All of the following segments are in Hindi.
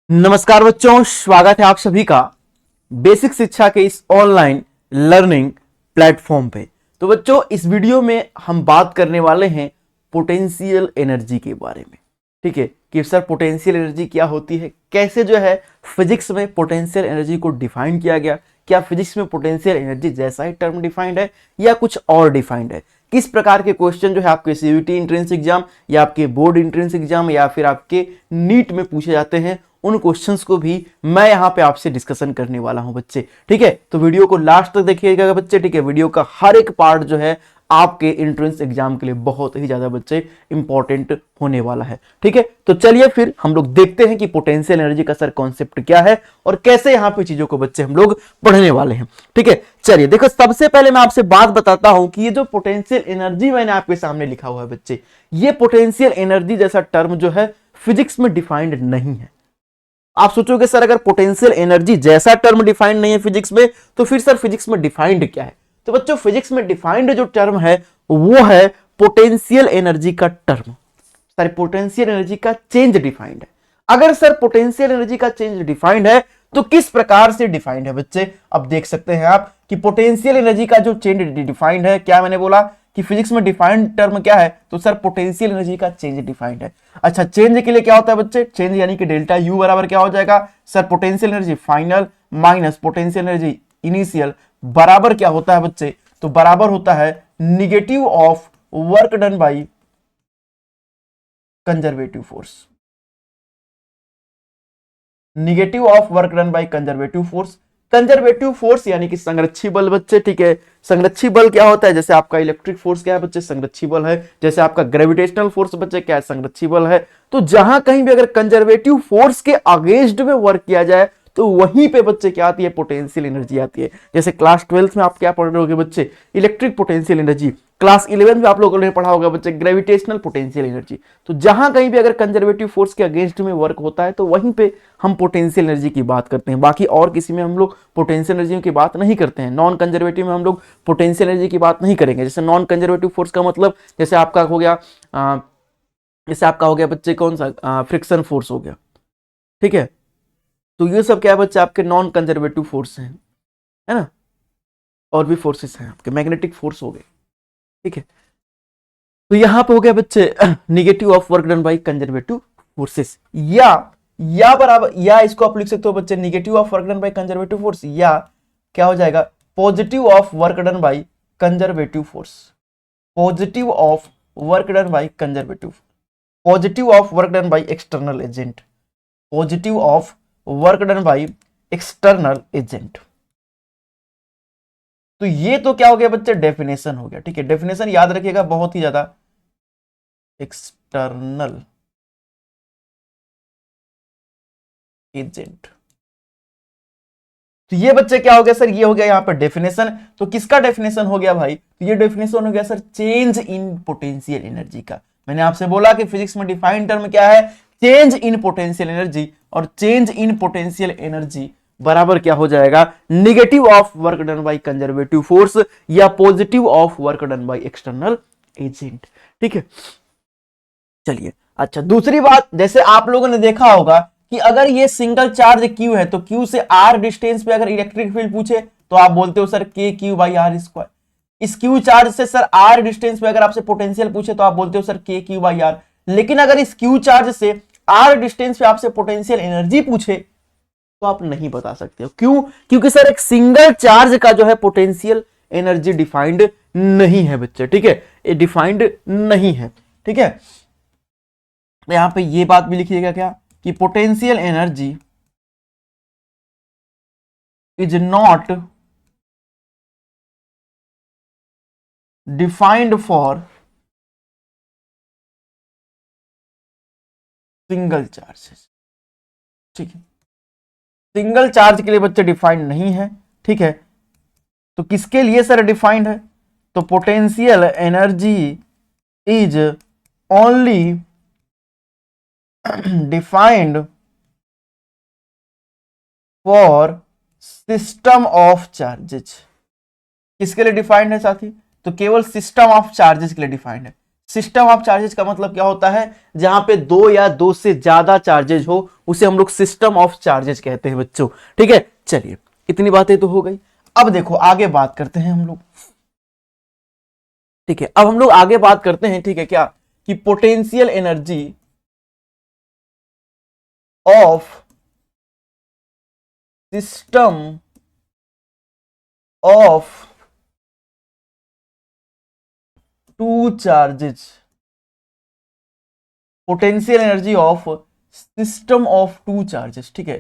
नमस्कार बच्चों, स्वागत है आप सभी का बेसिक शिक्षा के इस ऑनलाइन लर्निंग प्लेटफॉर्म पे। तो बच्चों, इस वीडियो में हम बात करने वाले हैं पोटेंशियल एनर्जी के बारे में। ठीक है कि सर पोटेंशियल एनर्जी क्या होती है, कैसे जो है फिजिक्स में पोटेंशियल एनर्जी को डिफाइन किया गया, क्या फिजिक्स में पोटेंशियल एनर्जी जैसा ही टर्म डिफाइंड है या कुछ और डिफाइंड है, किस प्रकार के क्वेश्चन जो है आपके सीयूटी एंट्रेंस एग्जाम या आपके बोर्ड एंट्रेंस एग्जाम या फिर आपके नीट में पूछे जाते हैं, उन क्वेश्चंस को भी मैं यहां पे आपसे डिस्कशन करने वाला हूं बच्चे। ठीक है, तो वीडियो को लास्ट तक देखिएगा बच्चे। ठीक है, वीडियो का हर एक पार्ट जो है आपके एंट्रेंस एग्जाम के लिए बहुत ही ज्यादा बच्चे इंपॉर्टेंट होने वाला है। ठीक है, तो चलिए फिर हम लोग देखते हैं कि पोटेंशियल एनर्जी का सर कॉन्सेप्ट क्या है और कैसे यहां पे चीजों को बच्चे हम लोग पढ़ने वाले हैं। ठीक है, चलिए देखो, सबसे पहले मैं आपसे बात बताता हूं कि ये जो पोटेंशियल एनर्जी मैंने आपके सामने लिखा हुआ है बच्चे, ये पोटेंशियल एनर्जी जैसा टर्म जो है फिजिक्स में डिफाइंड नहीं है। आप सोचोगे सर अगर पोटेंशियल एनर्जी जैसा टर्म डिफाइंड नहीं है फिजिक्स में, तो फिर सर फिजिक्स में डिफाइंड क्या है? तो बच्चों, फिजिक्स में डिफाइंड जो टर्म है वो है पोटेंशियल एनर्जी का टर्म। सर पोटेंशियल एनर्जी का चेंज डिफाइंड है। अगर सर पोटेंशियल एनर्जी का चेंज डिफाइंड है तो किस प्रकार से डिफाइंड है बच्चे? अब देख सकते हैं आप कि पोटेंशियल एनर्जी का जो चेंज डिफाइंड है, क्या मैंने बोला कि फिजिक्स में डिफाइंड टर्म क्या है? तो सर पोटेंशियल एनर्जी का चेंज डिफाइंड है। अच्छा, चेंज के लिए क्या होता है बच्चे? चेंज यानी कि डेल्टा यू बराबर क्या हो जाएगा sir? Potential energy final minus potential energy initial बराबर क्या होता है बच्चे? तो बराबर होता है negative of work done by conservative force. Negative of work done by conservative force. Conservative force यानी कि संरक्षी बल बच्चे। ठीक है, संरक्षी बल क्या होता है? जैसे आपका इलेक्ट्रिक फोर्स क्या है बच्चे? संरक्षी बल है। जैसे आपका ग्रेविटेशनल फोर्स बच्चे क्या है? संरक्षी बल है। तो जहां कहीं भी अगर कंजर्वेटिव फोर्स के अगेंस्ट में वर्क किया जाए तो वहीं पे बच्चे क्या आती है? पोटेंशियल एनर्जी आती है। जैसे क्लास 12th में आप क्या पढ़ रहे होगे बच्चे? Electric potential energy. क्लास 11 में आप लोगों ने पढ़ा होगा बच्चे ग्रेविटेशनल पोटेंशियल एनर्जी। तो जहां कहीं भी अगर कंजर्वेटिव फोर्स के अगेंस्ट में वर्क होता है तो वहीं पे हम पोटेंशियल एनर्जी की बात करते हैं। बाकी और किसी में हम लोग पोटेंशियल एनर्जी की बात नहीं करते हैं। नॉन कंजर्वेटिव में हम लोग पोटेंशियल एनर्जी की बात नहीं करेंगे। जैसे नॉन कंजर्वेटिव फोर्स का मतलब जैसे आपका हो गया जैसे आपका हो गया बच्चे कौन सा? फ्रिक्शन फोर्स हो गया। ठीक है, तो ये सब क्या है बच्चे? आपके नॉन कंजर्वेटिव फोर्स हैं, है ना। और भी फोर्सेस हैं आपके, मैग्नेटिक फोर्स हो गए। ठीक है, तो यहां पे हो गया बच्चे negative of work done by conservative forces, या बराबर, या इसको आप लिख सकते हो बच्चे negative of work done by conservative force, या क्या हो जाएगा? Positive of work done by conservative force. Positive of work done by conservative, positive of work done by external agent, positive of work done by external agent. तो ये तो क्या हो गया बच्चे? डेफिनेशन हो गया। ठीक है, डेफिनेशन याद रखिएगा बहुत ही ज्यादा। एक्सटर्नल एजेंट, तो ये बच्चे क्या हो गया सर? ये हो गया यहां पर डेफिनेशन। तो किसका डेफिनेशन हो गया भाई? तो ये डेफिनेशन हो गया sir change in potential energy का। मैंने आपसे बोला कि फिजिक्स में डिफाइंड टर्म क्या है? Change in potential energy. और चेंज इन पोटेंशियल एनर्जी बराबर क्या हो जाएगा? Negative of work done by conservative force या positive of work done by external agent. ठीक है, चलिए। अच्छा, दूसरी बात, जैसे आप लोगों ने देखा होगा कि अगर ये सिंगल चार्ज क्यू है तो क्यू से आर डिस्टेंस पे अगर इलेक्ट्रिक फील्ड पूछे तो आप बोलते हो सर के क्यू बाई आर स्क्वायर। इस क्यू चार्ज से सर आर डिस्टेंस पे अगर आपसे पोटेंशियल पूछे तो आप बोलते हो सर के क्यू बाई आर। लेकिन अगर इस क्यू चार्ज से आर डिस्टेंस पे आपसे पोटेंशियल एनर्जी पूछे तो आप नहीं बता सकते हो। क्यों? क्योंकि सर एक सिंगल चार्ज का जो है पोटेंशियल एनर्जी डिफाइंड नहीं है बच्चे। ठीक है, ये डिफाइंड नहीं है। ठीक है, यहां पे ये बात भी लिखिएगा क्या कि potential energy is not defined for single charges. ठीक है, सिंगल चार्ज के लिए बच्चे डिफाइंड नहीं है। ठीक है, तो किसके लिए सर डिफाइंड है? तो potential energy is only defined for system of charges. किसके लिए डिफाइंड है साथी? तो केवल सिस्टम ऑफ चार्जेस के लिए डिफाइंड है। सिस्टम ऑफ चार्जेस का मतलब क्या होता है, जहां पे दो या दो से ज्यादा चार्जेज हो उसे हम लोग सिस्टम ऑफ चार्जेस कहते हैं बच्चों। ठीक है, चलिए इतनी बातें तो हो गई। अब देखो आगे बात करते हैं हम लोग। ठीक है, अब हम लोग आगे बात करते हैं, ठीक है क्या, कि potential energy of system of two charges, potential energy of system of two charges. ठीक है,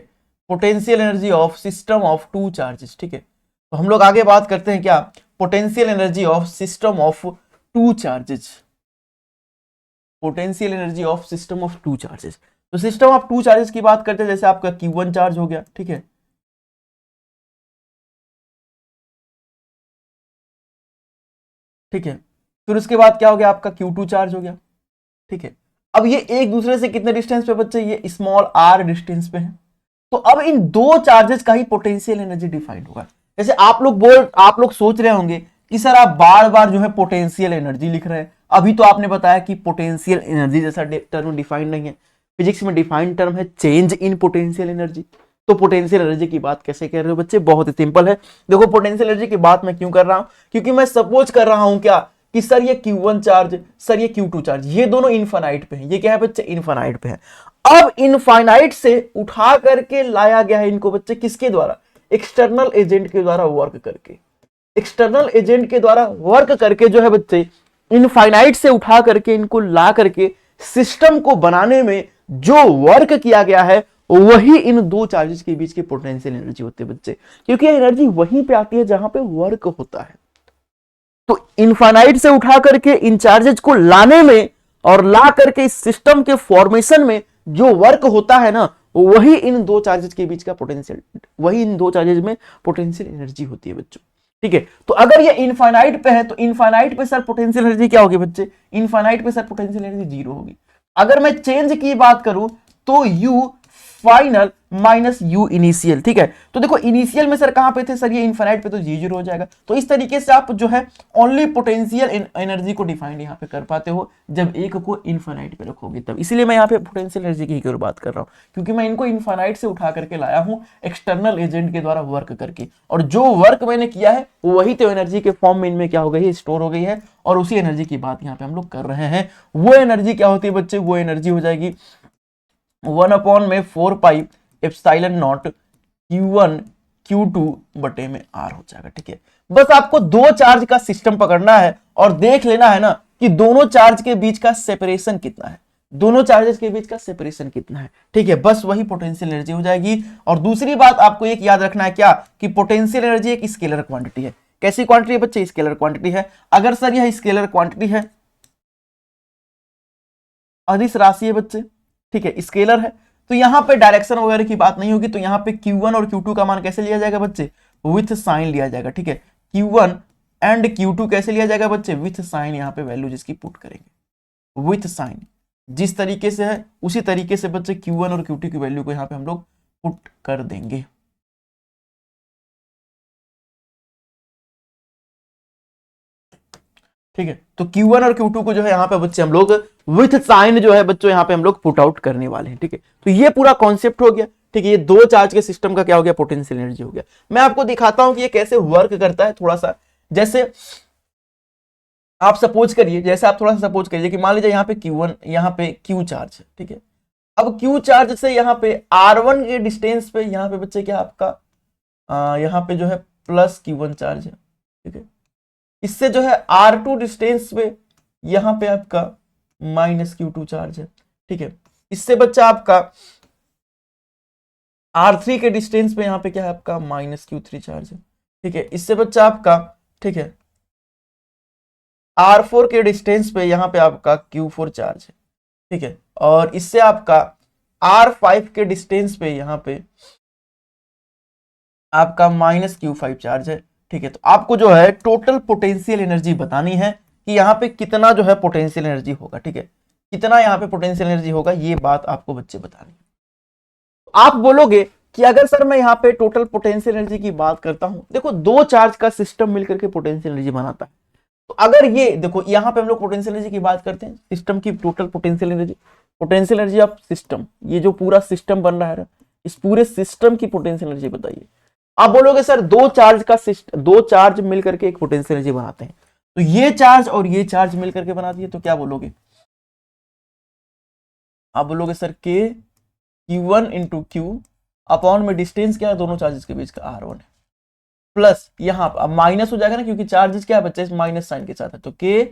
potential energy of system of two charges. ठीक है, तो हम लोग आगे बात करते हैं क्या, potential energy of system of two charges, potential energy of system of two charges. तो सिस्टम ऑफ टू चार्जेस की बात करते हैं, जैसे आपका Q1 चार्ज हो गया। ठीक है, ठीक है, फिर उसके बाद क्या हो गया, आपका Q2 चार्ज हो गया। ठीक है, अब ये एक दूसरे से कितने डिस्टेंस पे बच्चे, ये स्मॉल r डिस्टेंस पे है। तो अब इन दो चार्जेस का ही पोटेंशियल एनर्जी डिफाइंड होगा। जैसे आप लोग सोच रहे होंगे कि सर आप बार बार जो है पोटेंशियल एनर्जी लिख रहे हैं, अभी तो आपने बताया कि पोटेंशियल एनर्जी जैसा टर्म डिफाइंड नहीं है, फिजिक्स में डिफाइंड टर्म है चेंज इन पोटेंशियल एनर्जी। तो पोटेंशियल एनर्जी की बात कैसे कर रहे हो बच्चे, बहुत ही सिंपल है। देखो पोटेंशियल एनर्जी की बात मैं क्यों कर रहा हूं, क्योंकि मैं सपोज कर रहा हूं क्या, कि सर ये Q1 चार्ज, सर ये Q2 चार्ज, ये दोनों इनफाइनाइट पे हैं। ये क्या है बच्चे, इनफाइनाइट पे है। अब इनफाइनाइट से उठा करके लाया गया है इनको बच्चे, किसके द्वारा, एक्सटर्नल एजेंट के द्वारा वर्क करके, एक्सटर्नल एजेंट के द्वारा वर्क करके जो है बच्चे, इनफाइनाइट से उठा करके इनको ला करके सिस्टम को बनाने में जो वर्क किया गया है, वही इन दो चार्जेस के बीच की पोटेंशियल एनर्जी होती है बच्चे, क्योंकि एनर्जी वहीं पे आती है जहां पे वर्क होता है। तो इनफाइनाइट से उठा करके इन चार्जेज को लाने में और ला करके इस सिस्टम के फॉर्मेशन में जो वर्क होता है ना, वही इन दो चार्जेज के बीच का पोटेंशियल, वही इन दो चार्जेज में पोटेंशियल एनर्जी होती है बच्चों। ठीक है, तो अगर ये इनफाइनाइट पे है तो इनफाइनाइट पे सर पोटेंशियल एनर्जी क्या होगी बच्चे, इनफाइनाइट पे सर पोटेंशियल एनर्जी जीरो होगी। अगर मैं चेंज की बात करूं तो you final minus you initial. ठीक है, तो देखो इनिशियल में सर कहां पे थे, सर ये इनफाइनाइट पे, तो जी जीरो हो जाएगा। तो इस तरीके से आप जो है ओनली पोटेंशियल एनर्जी को डिफाइन यहां पे कर पाते हो जब एक को इनफाइनाइट पे रखोगे तब। इसीलिए मैं यहां पे पोटेंशियल एनर्जी की ही बात कर रहा हूं, क्योंकि मैं इनको इनफाइनाइट से उठा करके लाया हूं एक्सटर्नल एजेंट के द्वारा वर्क करके, और जो वर्क मैंने किया है वही तो एनर्जी के फॉर्म में इनमें क्या हो गई है, स्टोर हो गई है। और उसी एनर्जी की बात यहां पे हम लोग कर रहे हैं। वो एनर्जी क्या होती है बच्चे, वो एनर्जी हो जाएगी 1/4 pi epsilon not Q1 Q2 बटे में R हो जाएगा। ठीक है, बस आपको दो चार्ज का सिस्टम पकड़ना है और देख लेना है ना कि दोनों चार्ज के बीच का सेपरेशन कितना है, दोनों चार्जेस के बीच का सेपरेशन कितना है। ठीक है, बस वही पोटेंशियल एनर्जी हो जाएगी। और दूसरी बात आपको एक याद रखना है क्या, कि पोटेंशियल एनर्जी एक स्केलर क्वांटिटी है। कैसी क्वांटिटी है बच्चे, स्केलर क्वांटिटी है। अगर सर यह स्केलर क्वांटिटी है, अदिश राशि है बच्चे, ठीक है, स्केलर है, तो यहां पे डायरेक्शन वगैरह की बात नहीं होगी। तो यहां पे Q1 और Q2 का मान कैसे लिया जाएगा बच्चे, विथ साइन लिया जाएगा। ठीक है, Q1 एंड Q2 कैसे लिया जाएगा बच्चे, विथ साइन, यहां पे वैल्यू जिसकी पुट करेंगे विथ साइन, जिस तरीके से है उसी तरीके से बच्चे Q1 और Q2 की वैल्यू को यहां पे हम लोग पुट कर देंगे। ठीक है, तो Q1 और Q2 को जो है यहाँ पे बच्चे हम लोग विथ साइन जो है बच्चों यहाँ पे हम लोग पुट आउट करने वाले हैं। ठीक है, तो ये पूरा कॉन्सेप्ट हो गया। ठीक है, ये दो चार्ज के सिस्टम का क्या हो गया, पोटेंशियल एनर्जी हो गया। मैं आपको दिखाता हूं कि ये कैसे वर्क करता है थोड़ा सा। जैसे आप सपोज करिए, जैसे आप थोड़ा सा सपोज करिए कि मान लीजिए यहाँ पे Q1, यहाँ पे Q चार्ज है। ठीक है, अब Q चार्ज से यहाँ पे R1 के डिस्टेंस पे यहाँ पे बच्चे क्या आपका यहाँ पे जो है प्लस Q1 चार्ज है। ठीक है, इससे जो है R2 डिस्टेंस पे यहां पे आपका माइनस Q2 चार्ज है। ठीक है, इससे बच्चा आपका R3 के डिस्टेंस पे यहां पे क्या है आपका माइनस Q3 चार्ज है। ठीक है, इससे बच्चा आपका, ठीक है, R4 के डिस्टेंस पे यहां पे आपका Q4 चार्ज है। ठीक है, और इससे आपका R5 के डिस्टेंस पे यहां पे आपका माइनस Q5 चार्ज है। ठीक है, तो आपको जो है टोटल पोटेंशियल एनर्जी बतानी है कि यहाँ पे कितना जो है पोटेंशियल एनर्जी होगा। ठीक है, कितना यहाँ पे पोटेंशियल एनर्जी होगा, ये बात आपको बच्चे बतानी है। आप बोलोगे कि अगर सर मैं यहाँ पे टोटल पोटेंशियल एनर्जी की बात करता हूं, देखो दो चार्ज का सिस्टम मिलकर के पोटेंशियल एनर्जी बनाता है। तो अगर ये देखो यहाँ पे हम लोग पोटेंशियल एनर्जी की बात करते हैं, सिस्टम की total potential energy of system, ये जो पूरा सिस्टम बन रहा है इस पूरे सिस्टम की पोटेंशियल एनर्जी बताइए। आप बोलोगे सर दो चार्ज मिल करके एक पोटेंशियल एनर्जी बनाते हैं, तो ये चार्ज और ये चार्ज मिल करके बना दिए, तो क्या बोलोगे आप? बोलोगे सर के Q1 इंटू क्यू अपॉन में डिस्टेंस क्या है दोनों चार्जेस के बीच का R1 है, प्लस यहां अब माइनस हो जाएगा ना, क्योंकि चार्जेस क्या है बच्चे इस माइनस साइन के साथ है, तो के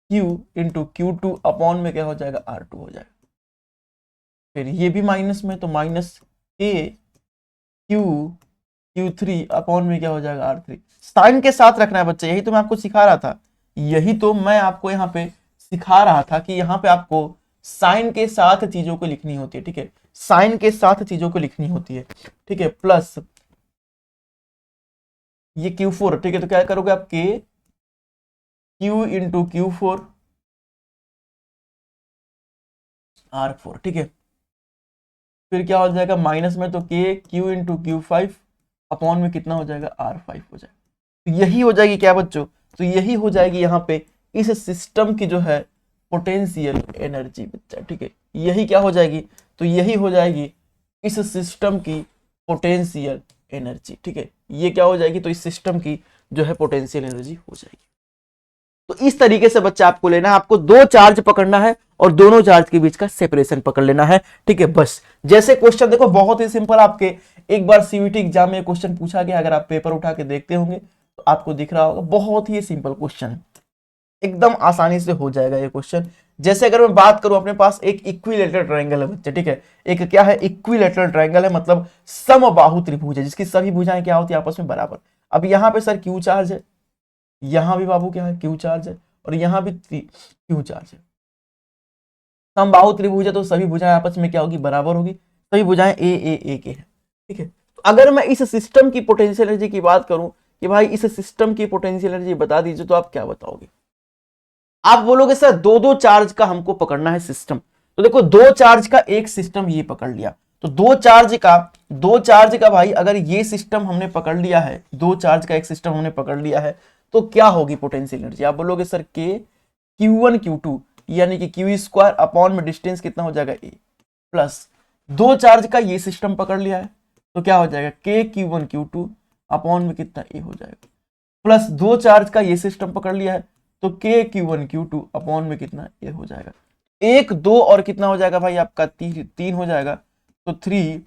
Q इंटू Q2 अपॉन में क्या हो जाएगा R2 हो जाएगा। फिर ये भी माइनस में, तो माइनस के Q3 अपॉन में क्या हो जाएगा R3। साइन के साथ रखना है बच्चे, यही तो मैं आपको सिखा रहा था, यही तो मैं आपको यहाँ पे सिखा रहा था कि यहाँ पे आपको साइन के साथ चीजों को लिखनी होती है, ठीक है, साइन के साथ चीजों को लिखनी होती है, ठीक है, प्लस ये Q4, ठीक है, तो क्या करोगे आप के Q इंटू Q4 R4, ठीक है, फिर क्या हो जाएगा माइनस में, तो के Q इंटू Q5 अपॉन में कितना हो जाएगा R5 हो जाएगा। तो यही हो जाएगी क्या बच्चों, तो यही हो जाएगी यहाँ पे इस सिस्टम की जो है पोटेंशियल एनर्जी बच्चा, ठीक है, यही क्या हो जाएगी, तो यही हो जाएगी इस सिस्टम की पोटेंशियल एनर्जी, ठीक है, ये क्या हो जाएगी, तो इस सिस्टम की जो है पोटेंशियल एनर्जी हो जाएगी। तो इस तरीके से बच्चा आपको लेना है, आपको दो चार्ज पकड़ना है और दोनों चार्ज के बीच का सेपरेशन पकड़ लेना है, ठीक है, बस। जैसे क्वेश्चन देखो बहुत ही सिंपल, आपके एक बार सीवीटी एग्जाम में क्वेश्चन पूछा गया, अगर आप पेपर उठा के देखते होंगे तो आपको दिख रहा होगा, बहुत ही सिंपल क्वेश्चन है, एकदम आसानी से हो जाएगा ये क्वेश्चन। जैसे अगर मैं बात करूं, अपने पास एक इक्विलेटरल ट्रायंगल है बच्चे, ठीक है, एक क्या है इक्विलेटरल ट्रायंगल है, मतलब समबाहु त्रिभुज है जिसकी सभी भुजाएं क्या होती है आपस में बराबर। अब यहाँ पे सर क्यू चार्ज है, यहां भी बाबू क्या है क्यू चार्ज है, और यहां भी क्यू चार्ज है, समबाहु त्रिभुज है तो सभी भुजाएं आपस में क्या होगी बराबर होगी, सभी भुजाएं ए के है, ठीक है। तो अगर मैं इस सिस्टम की पोटेंशियल एनर्जी की बात करूं कि भाई इस सिस्टम की पोटेंशियल एनर्जी बता दीजिए, तो आप क्या बताओगे? आप बोलोगे सर दो दो चार्ज का हमको पकड़ना है सिस्टम, तो देखो दो चार्ज का एक सिस्टम ये पकड़ लिया, तो दो चार्ज का भाई अगर ये सिस्टम हमने पकड़ लिया है, दो चार्ज का एक सिस्टम हमने पकड़ लिया है, तो क्या होगी पोटेंशियल एनर्जी? आप बोलोगे सर के Q1 Q2 यानी कि क्यू स्क्वायर अपॉन में डिस्टेंस कितना हो जाएगा ए, प्लस दो चार्ज का ये सिस्टम पकड़ लिया है तो क्या हो जाएगा के Q1 Q2 अपॉन में कितना ए हो जाएगा, प्लस दो चार्ज का ये सिस्टम पकड़ लिया है तो के Q1 Q2 अपॉन में कितना ए हो जाएगा, एक दो और कितना हो जाएगा भाई आपका तीन हो जाएगा, तो 3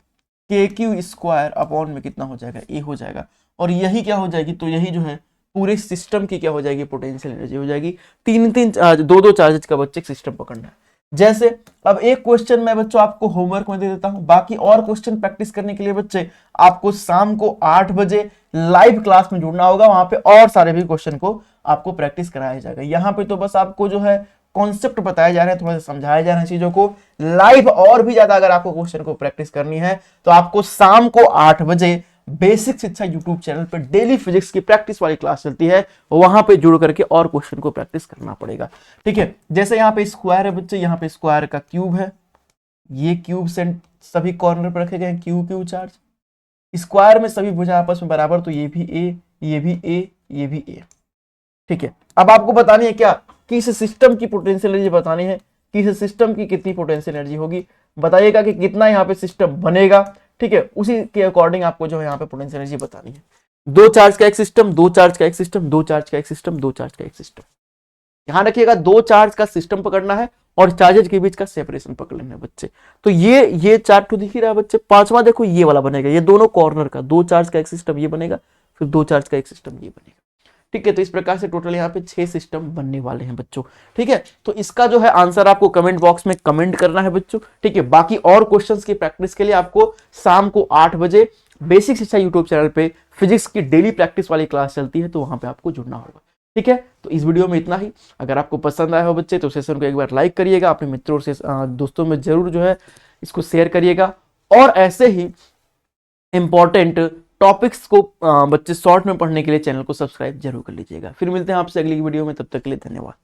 के क्यू स्क्वायर अपॉन में कितना हो जाएगा ए हो जाएगा। और यही क्या हो जाएगी, तो यही जो है पूरे सिस्टम की क्या हो जाएगी पोटेंशियल एनर्जी हो जाएगी। दो दो चार्जेस का बच्चे सिस्टम पकड़ना है। जैसे अब एक क्वेश्चन मैं बच्चों आपको होमवर्क में दे देता हूं, बाकी और क्वेश्चन प्रैक्टिस करने के लिए बच्चे आपको शाम को 8 बजे लाइव क्लास में जुड़ना होगा, वहां पे और सारे भी क्वेश्चन को आपको प्रैक्टिस कराया जाएगा। यहाँ पे तो बस आपको जो है कॉन्सेप्ट बताया जा रहा है, थोड़ा सा समझाया जा रहा है चीजों को लाइव, और भी ज्यादा अगर आपको क्वेश्चन को प्रैक्टिस करनी है तो आपको शाम को 8 बजे बेसिक शिक्षा यूट्यूब चैनल पर डेली फिजिक्स की प्रैक्टिस वाली क्लास चलती है, वहां पे जुड़ करके और क्वेश्चन को प्रैक्टिस करना पड़ेगा, ठीक है। जैसे यहाँ पे स्क्वायर है बच्चे, यहाँ पे स्क्वायर का क्यूब है, ये क्यूब से सभी कॉर्नर पर रखे गए क्यू क्यू चार्ज, स्क्वायर में सभी भुजा आपस में बराबर, तो ये भी ए, ये भी ए, ये भी ए, ठीक है। अब आपको बतानी है क्या कि इस सिस्टम की पोटेंशियल एनर्जी बतानी है कि इस सिस्टम की कितनी पोटेंशियल एनर्जी होगी, बताइएगा कि कितना यहाँ पे सिस्टम बनेगा, ठीक है, उसी के अकॉर्डिंग आपको जो है यहाँ पे पोटेंशियल एनर्जी बतानी है। दो चार्ज का एक सिस्टम, दो चार्ज का एक सिस्टम, दो चार्ज का एक सिस्टम, दो चार्ज का एक सिस्टम, ध्यान रखिएगा दो चार्ज का सिस्टम पकड़ना है और चार्जेज के बीच का सेपरेशन पकड़ लेना है बच्चे। तो ये चार्ट तो दिख ही रहा है बच्चे। पांचवा देखो ये वाला बनेगा, ये दोनों कॉर्नर का दो चार्ज का एक सिस्टम ये बनेगा, फिर दो चार्ज का एक सिस्टम ये बनेगा, ठीक है। तो इस प्रकार से टोटल यहाँ पे 6 सिस्टम बनने वाले हैं बच्चों, ठीक है। तो इसका जो है आंसर आपको कमेंट बॉक्स में कमेंट करना है बच्चों, ठीक है। बाकी और क्वेश्चंस की प्रैक्टिस के लिए आपको शाम को 8 बजे बेसिक शिक्षा यूट्यूब चैनल पे फिजिक्स की डेली प्रैक्टिस वाली क्लास चलती है, तो वहां पे आपको जुड़ना होगा, ठीक है। तो इस वीडियो में इतना ही। अगर आपको पसंद आया हो बच्चे तो सेशन को एक बार लाइक करिएगा, अपने मित्रों से दोस्तों में जरूर जो है इसको शेयर करिएगा, और ऐसे ही इंपॉर्टेंट टॉपिक्स को बच्चे शॉर्ट में पढ़ने के लिए चैनल को सब्सक्राइब जरूर कर लीजिएगा। फिर मिलते हैं आपसे अगली वीडियो में, तब तक के लिए धन्यवाद।